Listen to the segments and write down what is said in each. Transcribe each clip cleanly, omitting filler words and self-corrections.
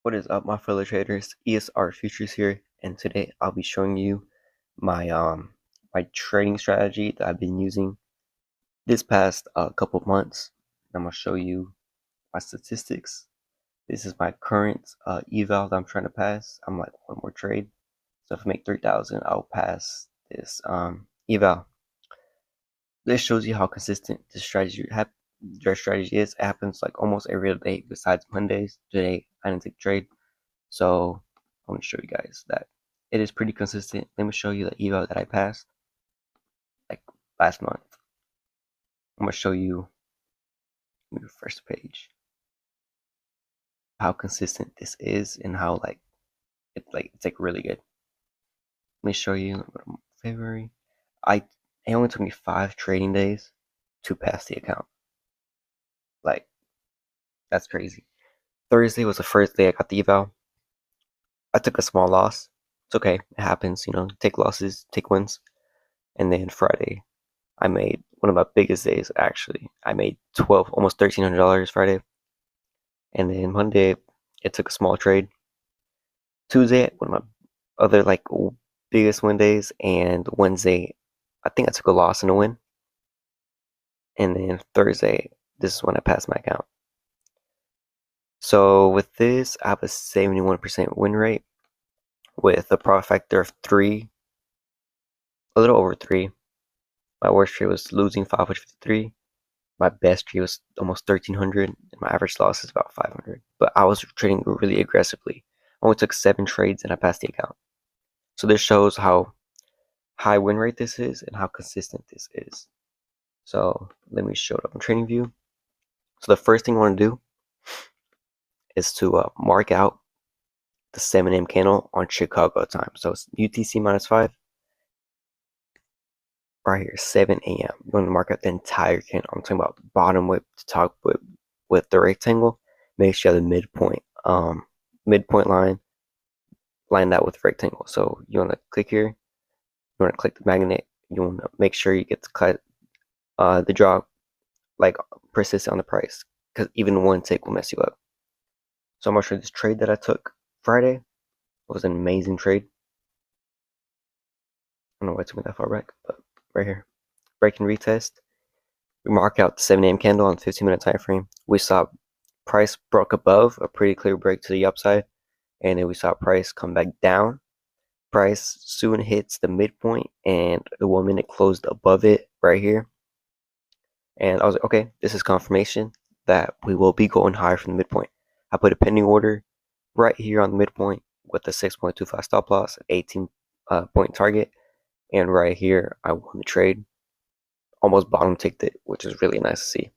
What is up, my fellow traders? ESR.futures here, and today I'll be showing you my trading strategy that I've been using this past couple of months. I'm gonna show you my statistics. This is my current eval that I'm trying to pass. I'm like one more trade, so if I make 3,000, I'll pass this eval. This shows you how consistent this your strategy is. It happens like almost every other day besides Mondays. Today I didn't take a trade. So I want to show you guys that it is pretty consistent. Let me show you the eval that I passed like last month. I'm gonna show you, let me refresh the page, how consistent this is and how it's really good. Let me show you February. It only took me 5 trading days to pass the account. Like, that's crazy. Thursday was the first day I got the eval. I took a small loss. It's okay, it happens, take losses, take wins. And then Friday, I made one of my biggest days actually. I made almost $1,300 Friday. And then Monday, it took a small trade. Tuesday, one of my other biggest win days, and Wednesday, I think I took a loss and a win. And then Thursday, this is when I passed my account. So with this, I have a 71% win rate with a profit factor of 3, a little over 3. My worst trade was losing 553. My best trade was almost 1,300, and my average loss is about 500. But I was trading really aggressively. I only took 7 trades and I passed the account. So this shows how high win rate this is and how consistent this is. So let me show it up on TradingView. So the first thing I want to do is to mark out the 7 a.m. candle on Chicago time. So it's UTC -5. Right here, 7 a.m. You want to mark out the entire candle. I'm talking about the bottom whip to top whip with the rectangle. Make sure you have the midpoint line that with the rectangle. So you want to click here. You want to click the magnet. You want to make sure you get the drop persistent on the price, because even one tick will mess you up. So I'm gonna show you this trade that I took Friday. It was an amazing trade. I don't know why it took me that far back, but right here, break and retest. We mark out the 7 a.m. candle on the 15-minute time frame. We saw price broke above a pretty clear break to the upside, and then we saw price come back down. Price soon hits the midpoint, and the 1 minute closed above it right here. And I was like, okay, this is confirmation that we will be going higher from the midpoint. I put a pending order right here on the midpoint with a 6.25 stop loss, 18 point target, and right here I won the trade. Almost bottom ticked it, which is really nice to see.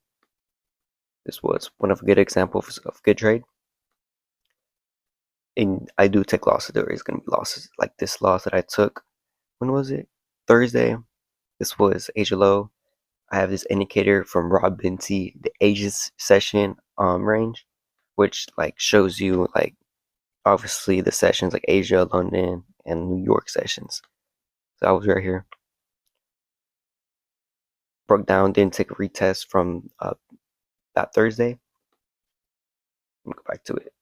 This was one of a good examples of good trade. And I do take losses. There is going to be losses, like this loss that I took. When was it? Thursday. This was Asia low. I have this indicator from Rob Binty, the Asia session range, which shows you obviously the sessions like Asia, London, and New York sessions. So I was right here. Broke down, didn't take a retest from that Thursday. Let me go back to it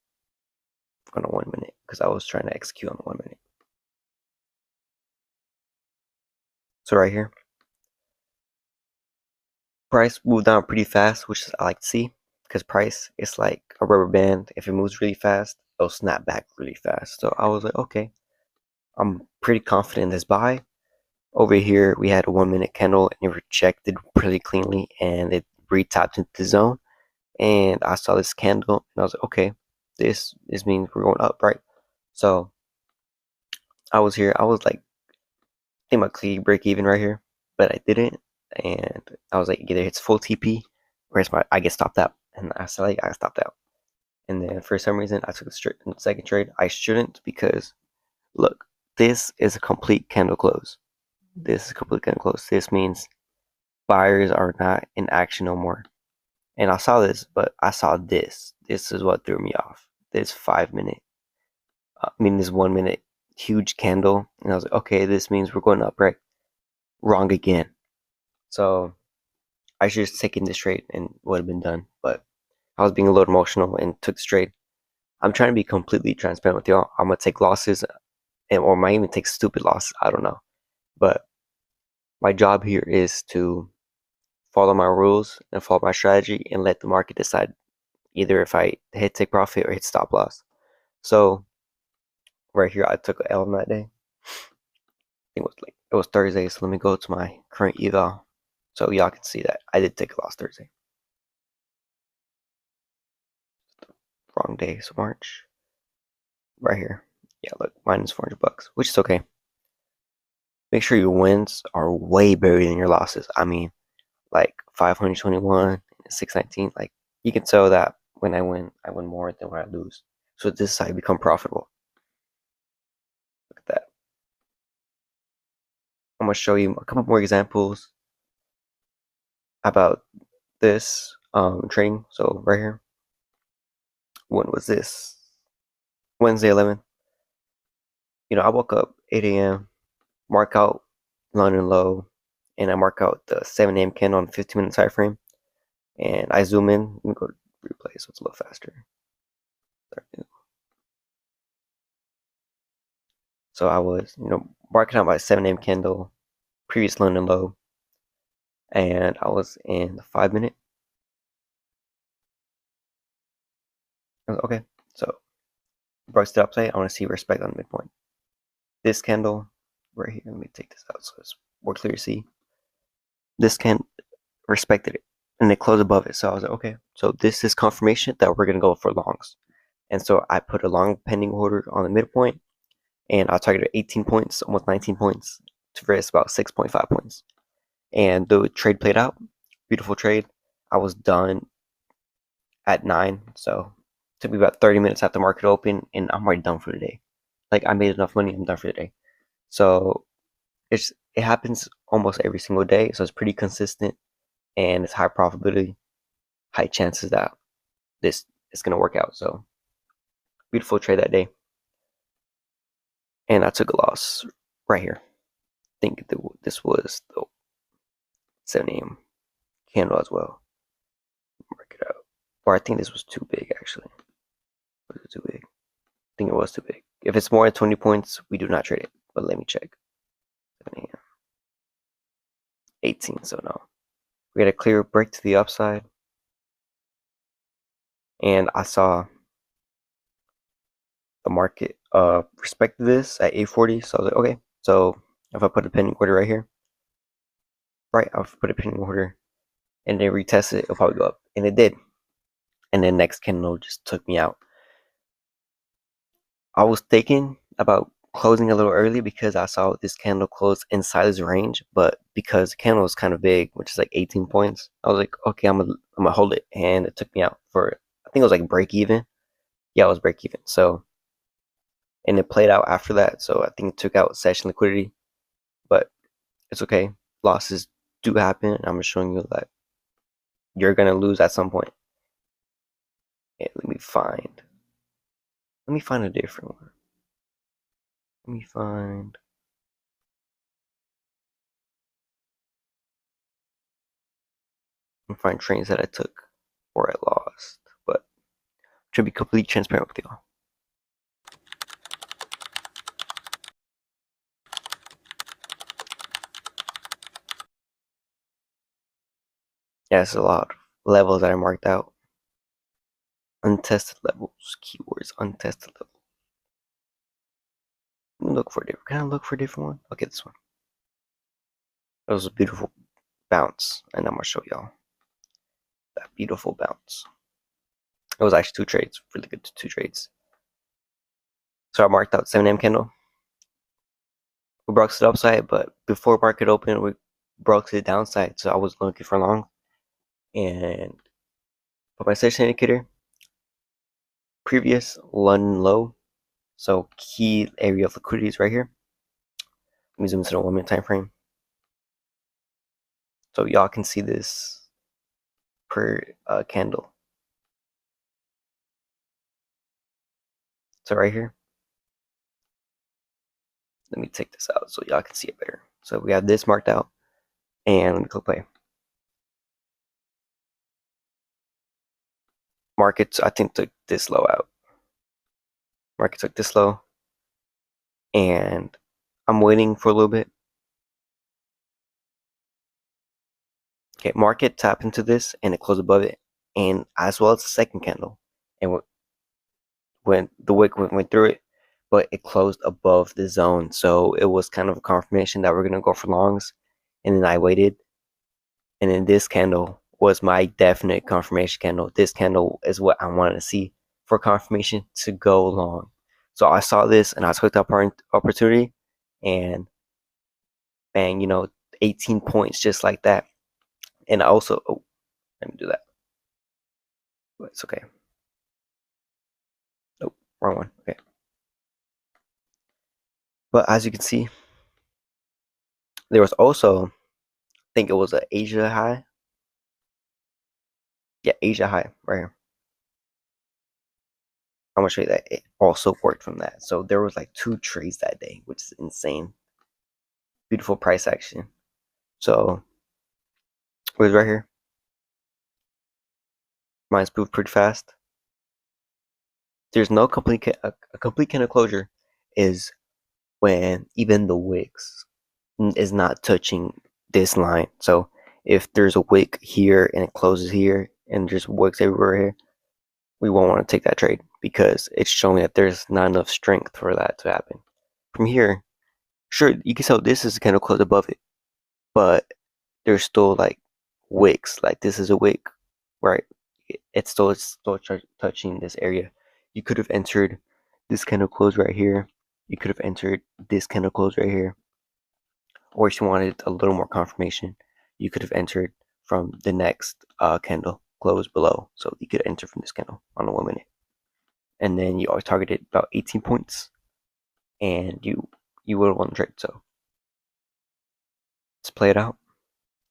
on a 1 minute because I was trying to execute on the 1 minute. So right here, price moved down pretty fast, which I like to see, because price is like a rubber band. If it moves really fast, it'll snap back really fast. So I was like, okay, I'm pretty confident in this buy. Over here, we had a 1 minute candle and it rejected pretty cleanly, and it retapped into the zone. And I saw this candle and I was like, okay, this means we're going up, right? So I was here. I was like, I think my clean break even right here, but I didn't. And I was like, either it's full TP or I get stopped out. And I stopped out. And then for some reason, I took the second trade. I shouldn't, because look, this is a complete candle close. This is a complete candle close. This means buyers are not in action no more. And I saw this, but I saw this. This is what threw me off. This 5 minute, this 1 minute huge candle. And I was like, okay, this means we're going up, right? Wrong again. So I should have taken this trade and would have been done. But I was being a little emotional and took the trade. I'm trying to be completely transparent with y'all. I'm gonna take losses, and or might even take stupid losses. I don't know, but my job here is to follow my rules and follow my strategy and let the market decide either if I hit take profit or hit stop loss. So right here, I took an L on that day. I think it was Thursday. So let me go to my current eval, so y'all can see that I did take a loss Thursday. Wrong day, so March. Right here, yeah, look, minus 400 bucks, which is okay. Make sure your wins are way bigger than your losses. I mean, like 521, 619. Like you can tell that when I win more than when I lose. So this is how you become profitable. Look at that. I'm gonna show you a couple more examples about this trading. So right here, when was this? Wednesday 11th. I woke up 8 a.m. Mark out London low, and I mark out the 7 a.m. candle on the 15-minute time frame, and I zoom in. Let me go to replay so it's a little faster. So I was, marking out my 7 a.m. candle, previous London low, and I was in the 5 minute. Okay, so broke the upside. I want to see respect on the midpoint. This candle right here. Let me take this out so it's more clear to see. This can respected it, and it closed above it. So I was like, okay, so this is confirmation that we're gonna go for longs. And so I put a long pending order on the midpoint, and I targeted 18 points, almost 19 points, to risk about 6.5 points. And the trade played out. Beautiful trade. I was done at 9, so it took me about 30 minutes after market open, and I'm already done for the day. Like I made enough money, I'm done for the day. So it happens almost every single day, so it's pretty consistent, and it's high probability, high chances that this is gonna work out. So beautiful trade that day, and I took a loss right here. I think this was the 7 a.m. candle as well. Mark it out, or I think this was too big actually. Was it too big? I think it was too big. If it's more than 20 points, we do not trade it. But let me check. 7 a.m. 18. So no, we had a clear break to the upside, and I saw the market respected this at 840. So I was like, okay. So if I put a pending order right here, right, I'll put a pending order and then retest it, it'll probably go up. And it did. And then next candle just took me out. I was thinking about closing a little early because I saw this candle close inside this range, but because the candle was kind of big, which is like 18 points, I was like, okay, I'm gonna hold it, and it took me out for, I think it was like break even. Yeah, it was break even. So, and it played out after that, so I think it took out session liquidity, but it's okay. Losses do happen. I'm just showing you that you're gonna lose at some point. Yeah, let me find a different one. Let me find trains that I took or I lost, but to be completely transparent with y'all. Yeah, it's a lot of levels that I marked out. Untested levels, keywords, untested level. Let me look for a different. Can I look for a different one? Okay, this one. It was a beautiful bounce, and I'm gonna show y'all that beautiful bounce. It was actually 2 trades, really good 2 trades. So I marked out 7 a.m. candle. We broke to the upside, but before market open, we broke to the downside. So I was looking for long, and for my session indicator, previous London low. So key area of liquidity is right here. Let me zoom into the 1 minute time frame, so y'all can see this per candle. So right here, let me take this out so y'all can see it better. So we have this marked out, and let me click play. Markets, I think, took this low out. Market took this low, and I'm waiting for a little bit. Okay, market tapped into this and it closed above it, and as well as the second candle, and when the wick went through it, but it closed above the zone, so it was kind of a confirmation that we're gonna go for longs. And then I waited, and then this candle was my definite confirmation candle. This candle is what I wanted to see for confirmation to go long. So I saw this and I took the opportunity, and bang, 18 points just like that. And I also, oh, let me do that. But it's okay. Nope, wrong one. Okay. But as you can see, there was also, I think it was an Asia high. Yeah, Asia high right here. I'm gonna show you that it also worked from that. So there was like 2 trades that day, which is insane. Beautiful price action. So it was right here. Mine's moved pretty fast. There's no complete a complete candle closure is when even the wicks is not touching this line. So if there's a wick here and it closes here and there's wicks everywhere here, we won't want to take that trade because it's showing that there's not enough strength for that to happen. From here, sure, you can tell this is a candle close above it, but there's still like wicks. Like this is a wick, right? It's still touching this area. You could have entered this candle close right here. You could have entered this candle close right here. Or if you wanted a little more confirmation, you could have entered from the next candle close below. So you could enter from this candle on a 1 minute. And then you always targeted about 18 points, and you would have won the trade. So let's play it out.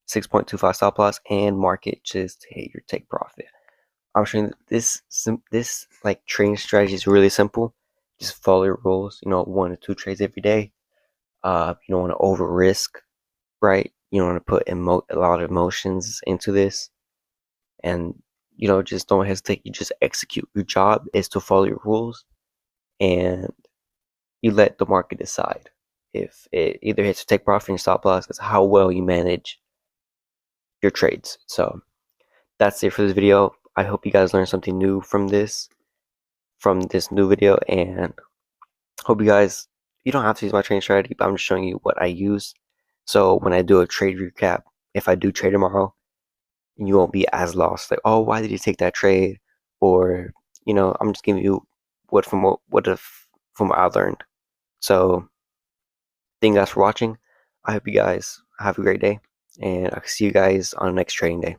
6.25 stop loss and market just hit your take profit. I'm showing this like trading strategy is really simple. Just follow your rules. 1 to 2 trades every day. You don't want to over risk, right? You don't want to put a lot of emotions into this, and just don't hesitate. You just execute. Your job is to follow your rules, and you let the market decide if it either hits your take profit and stop loss. Is how well you manage your trades. So that's it for this video. I hope you guys learned something new from this new video, and hope you don't have to use my trading strategy, but I'm just showing you what I use. So when I do a trade recap, if I do trade tomorrow, you won't be as lost. Like, oh, why did you take that trade? Or, I'm just giving you from what I learned. So thank you guys for watching. I hope you guys have a great day, and I'll see you guys on the next trading day.